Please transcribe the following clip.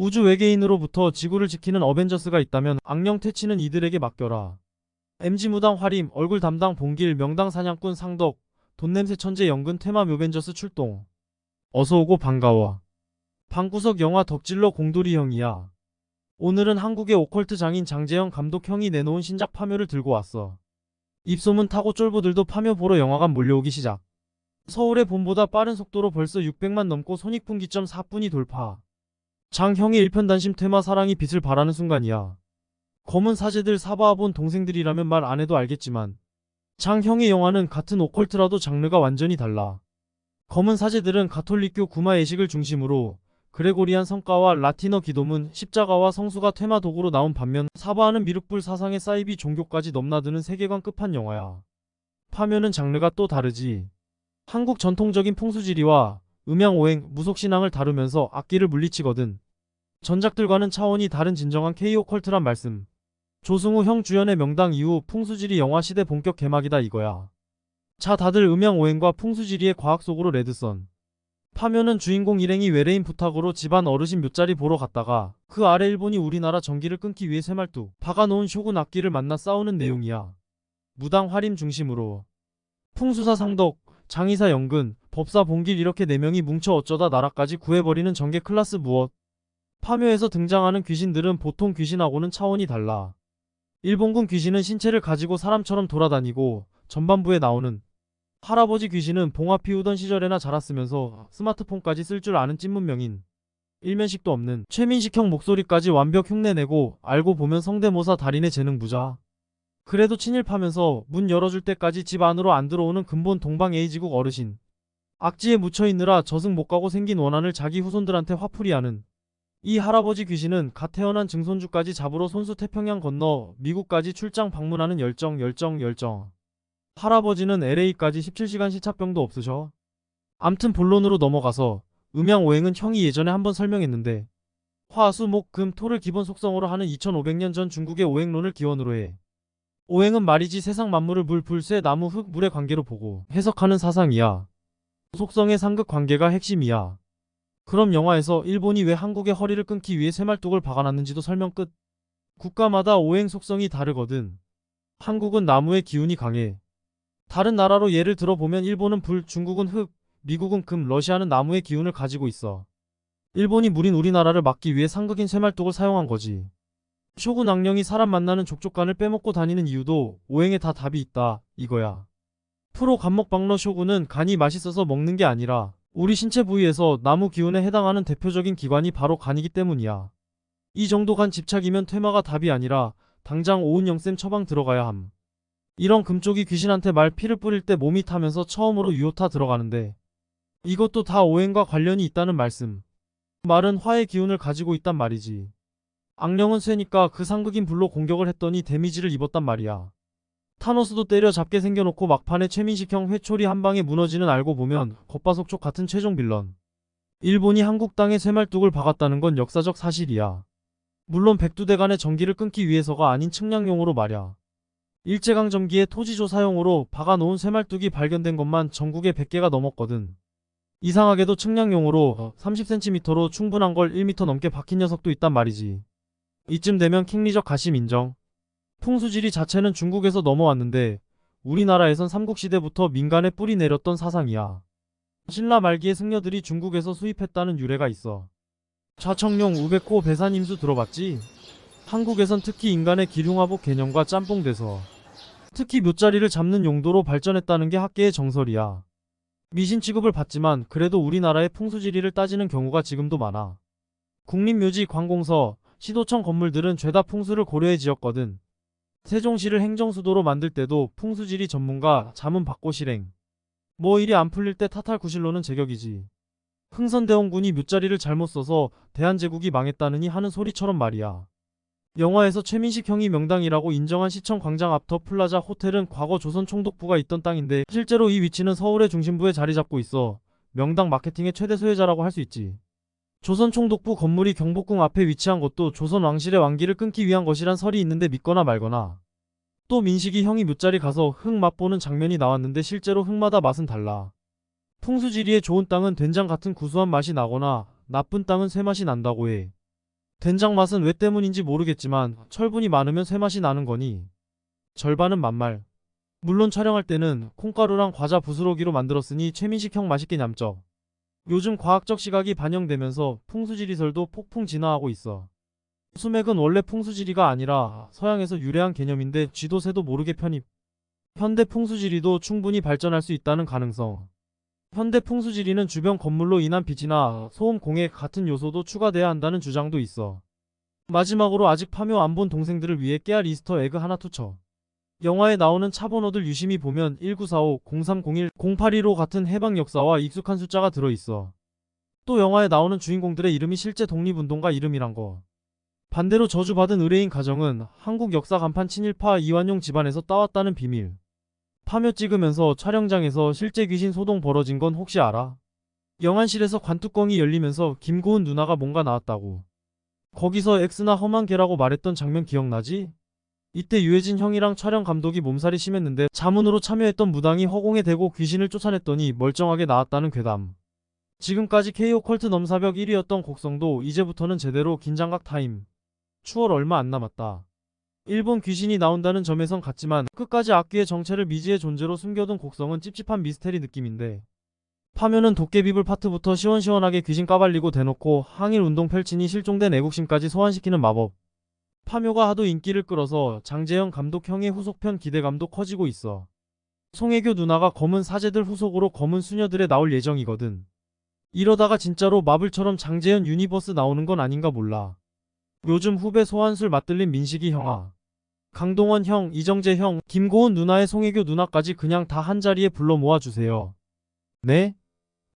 우주 외계인으로부터 지구를 지키는 어벤져스가 있다면 악령 퇴치는 이들에게 맡겨라. MG 무당 화림, 얼굴 담당 봉길, 명당 사냥꾼 상덕, 돈냄새 천재 연근 테마 묘벤져스 출동. 어서오고 반가워. 방구석 영화 덕질러 공돌이 형이야. 오늘은 한국의 오컬트 장인 장재영 감독 형이 내놓은 신작 파묘를 들고 왔어. 입소문 타고 쫄보들도 파묘 보러 영화관 몰려오기 시작. 서울의 봄보다 빠른 속도로 벌써 600만 넘고 손익분기점 4분이 돌파. 장 형의 일편단심 테마 사랑이 빛을 발하는 순간이야. 검은 사제들 사바아본 동생들이라면 말 안 해도 알겠지만 장 형의 영화는 같은 오컬트라도 장르가 완전히 달라. 검은 사제들은 가톨릭교 구마 예식을 중심으로 그레고리안 성가와 라틴어 기도문, 십자가와 성수가 테마 도구로 나온 반면 사바하는 미륵불 사상의 사이비 종교까지 넘나드는 세계관 끝판 영화야. 파묘는 장르가 또 다르지. 한국 전통적인 풍수지리와 음양오행, 무속신앙을 다루면서 악기를 물리치거든. 전작들과는 차원이 다른 진정한 K-오컬트란 말씀. 조승우 형 주연의 명당 이후 풍수지리 영화 시대 본격 개막이다 이거야. 자, 다들 음양오행과 풍수지리의 과학 속으로 레드선. 파묘는 주인공 일행이 외래인 부탁으로 집안 어르신 묘자리 보러 갔다가 그 아래 일본이 우리나라 전기를 끊기 위해 쇠말뚝 박아놓은 쇼군 악기를 만나 싸우는 내용이야. 무당 화림 중심으로 풍수사 상덕, 장의사 연근, 법사 봉길 이렇게 4명이 뭉쳐 어쩌다 나라까지 구해버리는 전개 클라스 무엇. 파묘에서 등장하는 귀신들은 보통 귀신하고는 차원이 달라. 일본군 귀신은 신체를 가지고 사람처럼 돌아다니고 전반부에 나오는 할아버지 귀신은 봉화 피우던 시절에나 자랐으면서 스마트폰까지 쓸 줄 아는 찐문명인, 일면식도 없는 최민식형 목소리까지 완벽 흉내내고 알고 보면 성대모사 달인의 재능 부자. 그래도 친일파면서 문 열어줄 때까지 집 안으로 안 들어오는 근본 동방 에이지국 어르신. 악지에 묻혀있느라 저승 못가고 생긴 원한을 자기 후손들한테 화풀이하는 이 할아버지 귀신은 갓 태어난 증손주까지 잡으러 손수 태평양 건너 미국까지 출장 방문하는 열정. 할아버지는 LA까지 17시간 시차병도 없으셔. 암튼 본론으로 넘어가서 음양오행은 형이 예전에 한번 설명했는데 화, 수, 목, 금, 토를 기본 속성으로 하는 2500년 전 중국의 오행론을 기원으로 해. 오행은 말이지 세상 만물을 물, 불, 쇠, 나무, 흙, 물의 관계로 보고 해석하는 사상이야. 속성의 상극 관계가 핵심이야. 그럼 영화에서 일본이 왜 한국의 허리를 끊기 위해 쇠말뚝을 박아놨는지도 설명 끝. 국가마다 오행 속성이 다르거든. 한국은 나무의 기운이 강해. 다른 나라로 예를 들어보면 일본은 불, 중국은 흙, 미국은 금, 러시아는 나무의 기운을 가지고 있어. 일본이 물인 우리나라를 막기 위해 상극인 쇠말뚝을 사용한 거지. 쇼군 악령이 사람 만나는 족족간을 빼먹고 다니는 이유도 오행에 다 답이 있다 이거야. 프로 간목박러 쇼군은 간이 맛있어서 먹는 게 아니라 우리 신체 부위에서 나무 기운에 해당하는 대표적인 기관이 바로 간이기 때문이야. 이 정도 간 집착이면 퇴마가 답이 아니라 당장 오은영쌤 처방 들어가야 함. 이런 금쪽이 귀신한테 말 피를 뿌릴 때 몸이 타면서 처음으로 유효타 들어가는데 이것도 다 오행과 관련이 있다는 말씀. 말은 화의 기운을 가지고 있단 말이지. 악령은 쇠니까 그 상극인 불로 공격을 했더니 데미지를 입었단 말이야. 타노스도 때려잡게 생겨놓고 막판에 최민식형 회초리 한 방에 무너지는 알고 보면 겉바속촉 같은 최종 빌런. 일본이 한국 땅에 쇠말뚝을 박았다는 건 역사적 사실이야. 물론 백두대간의 전기를 끊기 위해서가 아닌 측량용으로 말야. 일제강점기에 토지조사용으로 박아놓은 쇠말뚝이 발견된 것만 전국에 100개가 넘었거든. 이상하게도 측량용으로 30cm로 충분한 걸 1m 넘게 박힌 녀석도 있단 말이지. 이쯤 되면 킹리적 가심 인정. 풍수지리 자체는 중국에서 넘어왔는데 우리나라에선 삼국시대부터 민간에 뿌리 내렸던 사상이야. 신라 말기의 승려들이 중국에서 수입했다는 유래가 있어. 좌청룡, 우백호, 배산임수 들어봤지? 한국에선 특히 인간의 기륭화복 개념과 짬뽕돼서 특히 묘자리를 잡는 용도로 발전했다는 게 학계의 정설이야. 미신 취급을 받지만 그래도 우리나라의 풍수지리를 따지는 경우가 지금도 많아. 국립묘지, 관공서, 시도청 건물들은 죄다 풍수를 고려해 지었거든. 세종시를 행정수도로 만들 때도 풍수지리 전문가 자문 받고 실행. 뭐 일이 안 풀릴 때 타탈구실로는 제격이지. 흥선대원군이 묘자리를 잘못 써서 대한제국이 망했다느니 하는 소리처럼 말이야. 영화에서 최민식 형이 명당이라고 인정한 시청 광장 앞 더 플라자 호텔은 과거 조선 총독부가 있던 땅인데 실제로 이 위치는 서울의 중심부에 자리 잡고 있어 명당 마케팅의 최대 소유자라고 할 수 있지. 조선 총독부 건물이 경복궁 앞에 위치한 것도 조선 왕실의 왕기를 끊기 위한 것이란 설이 있는데 믿거나 말거나. 또 민식이 형이 묘자리 가서 흙 맛보는 장면이 나왔는데 실제로 흙마다 맛은 달라. 풍수지리에 좋은 땅은 된장 같은 구수한 맛이 나거나 나쁜 땅은 쇠맛이 난다고 해. 된장 맛은 왜 때문인지 모르겠지만 철분이 많으면 쇠맛이 나는 거니 절반은 만말. 물론 촬영할 때는 콩가루랑 과자 부스러기로 만들었으니 최민식 형 맛있게 냠쩍. 요즘 과학적 시각이 반영되면서 풍수지리설도 폭풍 진화하고 있어. 수맥은 원래 풍수지리가 아니라 서양에서 유래한 개념인데 쥐도 새도 모르게 편입. 현대 풍수지리도 충분히 발전할 수 있다는 가능성. 현대 풍수지리는 주변 건물로 인한 빛이나 소음 공해 같은 요소도 추가돼야 한다는 주장도 있어. 마지막으로 아직 파묘 안 본 동생들을 위해 깨알 이스터 에그 하나 투처. 영화에 나오는 차 번호들 유심히 보면 1945, 0301, 0815 같은 해방 역사와 익숙한 숫자가 들어있어. 또 영화에 나오는 주인공들의 이름이 실제 독립운동가 이름이란 거. 반대로 저주받은 의뢰인 가정은 한국 역사 간판 친일파 이완용 집안에서 따왔다는 비밀. 파묘 찍으면서 촬영장에서 실제 귀신 소동 벌어진 건 혹시 알아? 영안실에서 관뚜껑이 열리면서 김고은 누나가 뭔가 나왔다고. 거기서 X나 험한 개라고 말했던 장면 기억나지? 이때 유해진 형이랑 촬영 감독이 몸살이 심했는데 자문으로 참여했던 무당이 허공에 대고 귀신을 쫓아냈더니 멀쩡하게 나왔다는 괴담. 지금까지 KO 컬트 넘사벽 1위였던 곡성도 이제부터는 제대로 긴장각 타임. 추월 얼마 안 남았다. 일본 귀신이 나온다는 점에선 같지만 끝까지 악귀의 정체를 미지의 존재로 숨겨둔 곡성은 찝찝한 미스테리 느낌인데 파묘는 도깨비불 파트부터 시원시원하게 귀신 까발리고 대놓고 항일 운동 펼치니 실종된 애국심까지 소환시키는 마법. 파묘가 하도 인기를 끌어서 장재영 감독 형의 후속편 기대감도 커지고 있어. 송혜교 누나가 검은 사제들 후속으로 검은 수녀들에 나올 예정이거든. 이러다가 진짜로 마블처럼 장재현 유니버스 나오는 건 아닌가 몰라. 요즘 후배 소환술 맞들린 민식이 형아, 강동원 형, 이정재 형, 김고은 누나의 송혜교 누나까지 그냥 다 한자리에 불러 모아주세요. 네?